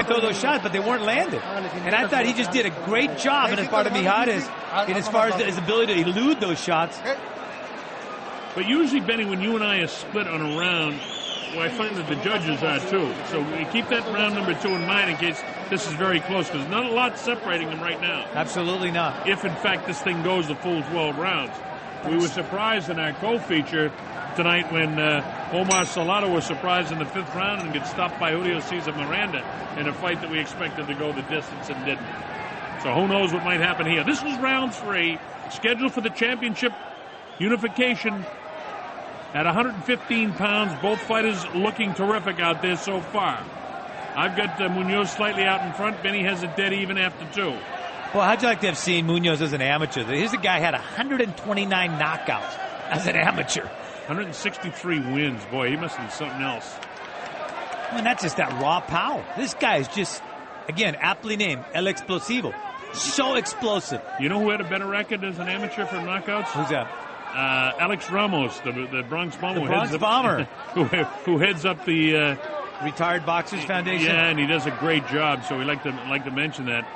throw those shots, but they weren't landed. And I thought he just did a great job in as part of Mijares, in as far as his ability to elude those shots. But usually, Benny, when you and I are split on a round, well, I find that the judges are too. So we keep that round number 2 in mind in case this is very close, because not a lot separating them right now. Absolutely not. If, in fact, this thing goes the full 12 rounds. We were surprised in our co-feature tonight when Omar Salado was surprised in the 5th round and gets stopped by Julio Cesar Miranda in a fight that we expected to go the distance and didn't. So who knows what might happen here. This was round 3, scheduled for the championship unification at 115 pounds. Both fighters looking terrific out there so far. I've got Munoz slightly out in front. Benny has it dead even after 2. Well, how'd you like to have seen Munoz as an amateur? Here's a guy who had 129 knockouts as an amateur. 163 wins. Boy, he must be something else. I mean, that's just that raw power. This guy is just, again, aptly named El Explosivo. So explosive. You know who had a better record as an amateur for knockouts? Who's that? Alex Ramos, the Bronx Bomber. The Bronx Bomber. who heads up the Retired Boxers Foundation. Yeah, and he does a great job, so we like to mention that.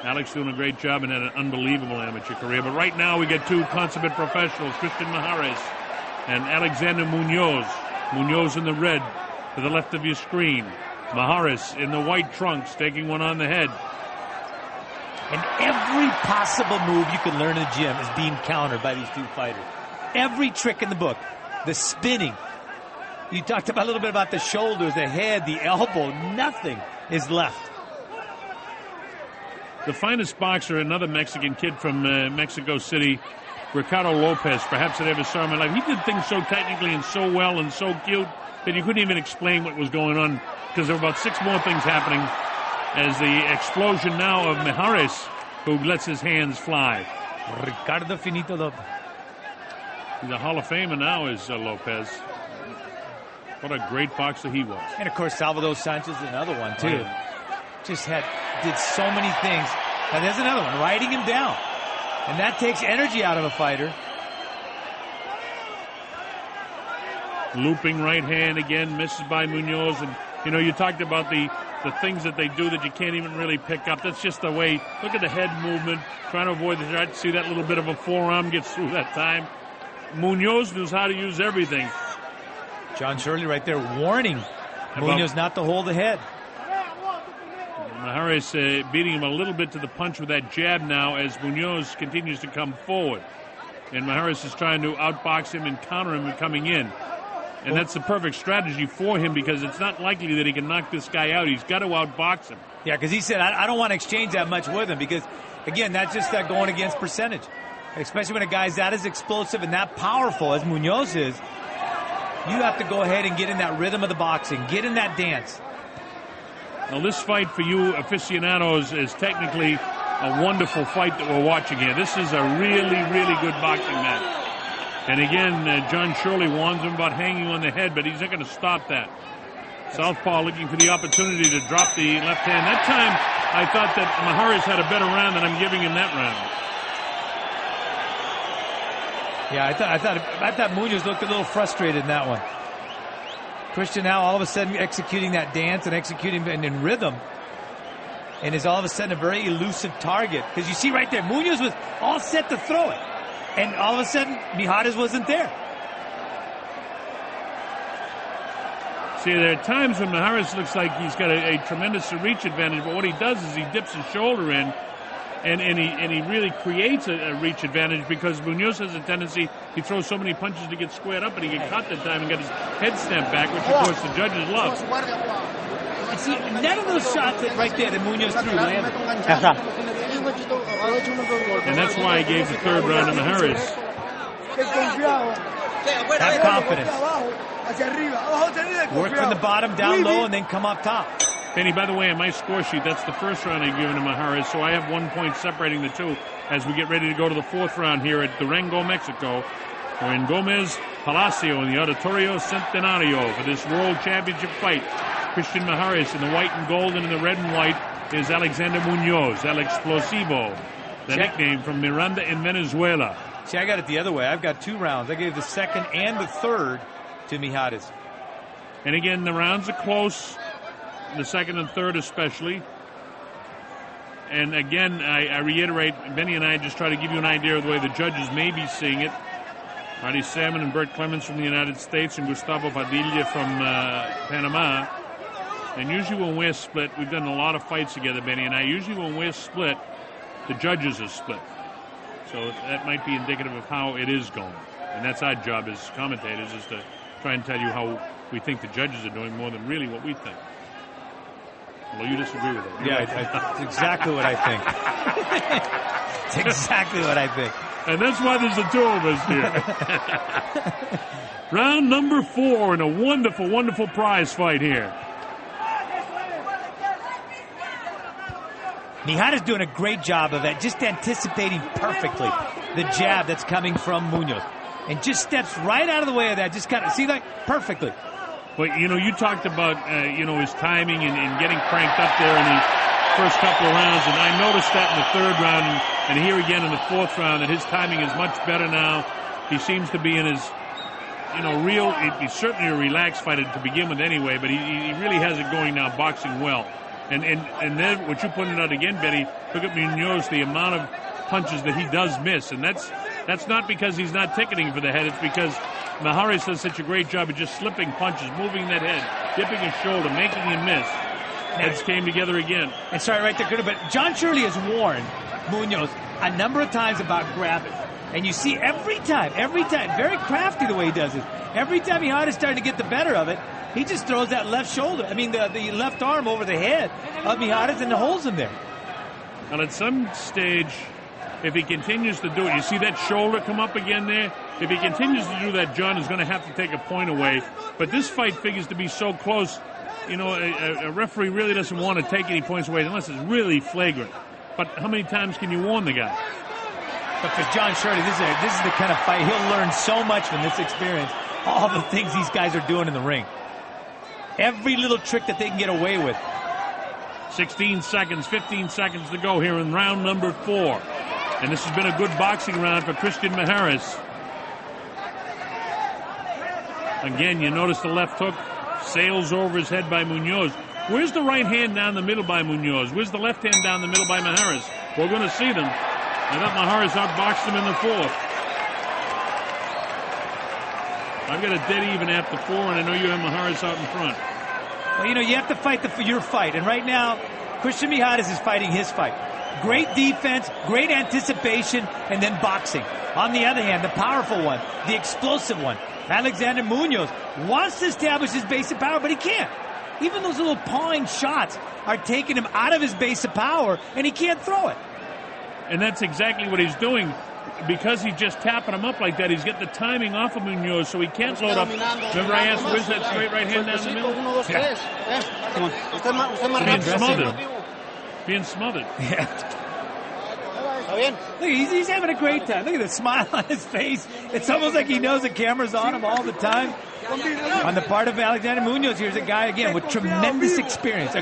Alex doing a great job and had an unbelievable amateur career. But right now we get 2 consummate professionals, Christian Mijares and Alexander Munoz. Munoz in the red to the left of your screen. Mijares in the white trunks taking one on the head. And every possible move you can learn in the gym is being countered by these 2 fighters. Every trick in the book. The spinning. You talked about a little bit about the shoulders, the head, the elbow. Nothing is left. The finest boxer, another Mexican kid from Mexico City, Ricardo Lopez. Perhaps I ever saw him in my life. He did things so technically and so well and so cute that you couldn't even explain what was going on, because there were about 6 more things happening as the explosion now of Mijares, who lets his hands fly. Ricardo Finito Lopez. He's a Hall of Famer now, is Lopez. What a great boxer he was. And, of course, Salvador Sanchez is another one, too. Just did so many things. Now, there's another one, riding him down. And that takes energy out of a fighter. Looping right hand again, misses by Munoz. And, you know, you talked about the things that they do that you can't even really pick up. That's just the way. Look at the head movement, trying to avoid the shot. See that little bit of a forearm gets through that time. Munoz knows how to use everything. John Shirley right there warning Munoz not to hold the head. Mijares beating him a little bit to the punch with that jab now as Munoz continues to come forward. And Mijares is trying to outbox him and counter him coming in. And that's the perfect strategy for him, because it's not likely that he can knock this guy out. He's got to outbox him. Yeah, because he said, I don't want to exchange that much with him, because, again, that's just that going against percentage. Especially when a guy's that as explosive and that powerful as Munoz is, you have to go ahead and get in that rhythm of the boxing, get in that dance. Now, this fight for you aficionados is technically a wonderful fight that we're watching here. This is a really, really good boxing match. And again, John Shirley warns him about hanging on the head, but he's not going to stop that. Southpaw looking for the opportunity to drop the left hand. That time, I thought that Mijares had a better round than I'm giving him that round. Yeah, I thought Munoz looked a little frustrated in that one. Christian now all of a sudden executing that dance and executing in rhythm, and is all of a sudden a very elusive target. Because you see right there, Munoz was all set to throw it, and all of a sudden Mijares wasn't there. See, there are times when Mijares looks like he's got a tremendous reach advantage, but what he does is he dips his shoulder in, and he really creates a reach advantage, because Munoz has a tendency, he throws so many punches to get squared up, and he get caught that time and got his head snapped back, which of course the judges love. And see, none of those shots that right there that Munoz threw landed. And that's why I gave the 3rd round to Mijares. Have confidence. Work from the bottom down low and then come up top. Penny, by the way, on my score sheet, that's the 1st round I've given to Mijares, so I have 1 point separating the 2 as we get ready to go to the 4th round here at Durango, Mexico. We're in Gomez Palacio in the Auditorio Centenario for this World Championship fight. Christian Mijares in the white and gold, and in the red and white is Alexander Munoz, El Explosivo, the nickname from Miranda in Venezuela. See, I got it the other way. I've got 2 rounds. I gave the 2nd and the 3rd to Mijares. And again, the rounds are close. the second and third especially. And again, I reiterate, Benny and I just try to give you an idea of the way the judges may be seeing it. Marty Salmon and Bert Clemens from the United States and Gustavo Padilla from Panama. And usually when we're split, we've done a lot of fights together, Benny and I. Usually when we're split, the judges are split. So that might be indicative of how it is going. And that's our job as commentators, is to try and tell you how we think the judges are doing more than really what we think. Well, you disagree with it. Yeah, it's exactly what I think. It's exactly what I think. And that's why there's the two of us here. Round number 4 in a wonderful, wonderful prize fight here. Mijada's doing a great job of that, just anticipating perfectly the jab that's coming from Munoz. And just steps right out of the way of that, just kind of, see, like, perfectly. Well, you talked about, his timing and getting cranked up there in the first couple of rounds, and I noticed that in the third round, and here again in the fourth round, that his timing is much better now. He seems to be in his, he's certainly a relaxed fighter to begin with anyway, but he really has it going now, boxing well. And then what you pointed out again, Benny, look at Munoz, the amount of punches that he does miss, and that's not because he's not ticketing for the head, it's because Mijares does such a great job of just slipping punches, moving that head, dipping his shoulder, making him miss. Heads came together again. And sorry, right there, but John Shirley has warned Munoz a number of times about grabbing. And you see every time, very crafty the way he does it. Every time Mijada's starting to get the better of it, he just throws that left shoulder, the left arm over the head of Mijada's and holds him there. Well, at some stage, if he continues to do it, you see that shoulder come up again there? If he continues to do that, John is going to have to take a point away. But this fight figures to be so close, a referee really doesn't want to take any points away unless it's really flagrant. But how many times can you warn the guy? But for John Shirley, this is the kind of fight he'll learn so much from this experience. All the things these guys are doing in the ring. Every little trick that they can get away with. 16 seconds, 15 seconds to go here in round number 4. And this has been a good boxing round for Christian Mijares. Again, you notice the left hook sails over his head by Munoz. Where's the right hand down the middle by Munoz? Where's the left hand down the middle by Mijares? We're going to see them. I thought Mijares outboxed him in the 4th. I've got a dead even after 4, and I know you have Mijares out in front. Well, you have to fight your fight. And right now, Christian Mijares is fighting his fight. Great defense, great anticipation, and then boxing. On the other hand, the powerful one, the explosive one, Alexander Munoz, wants to establish his base of power, but he can't. Even those little pawing shots are taking him out of his base of power, and he can't throw it. And that's exactly what he's doing. Because he's just tapping him up like that, he's getting the timing off of Munoz, so he can't load up. Remember I asked, where's that straight right hand down the middle? Yeah. Being smothered. Yeah. Look, he's having a great time. Look at the smile on his face. It's almost like he knows the camera's on him all the time. On the part of Alexander Munoz, here's a guy, again, with tremendous experience.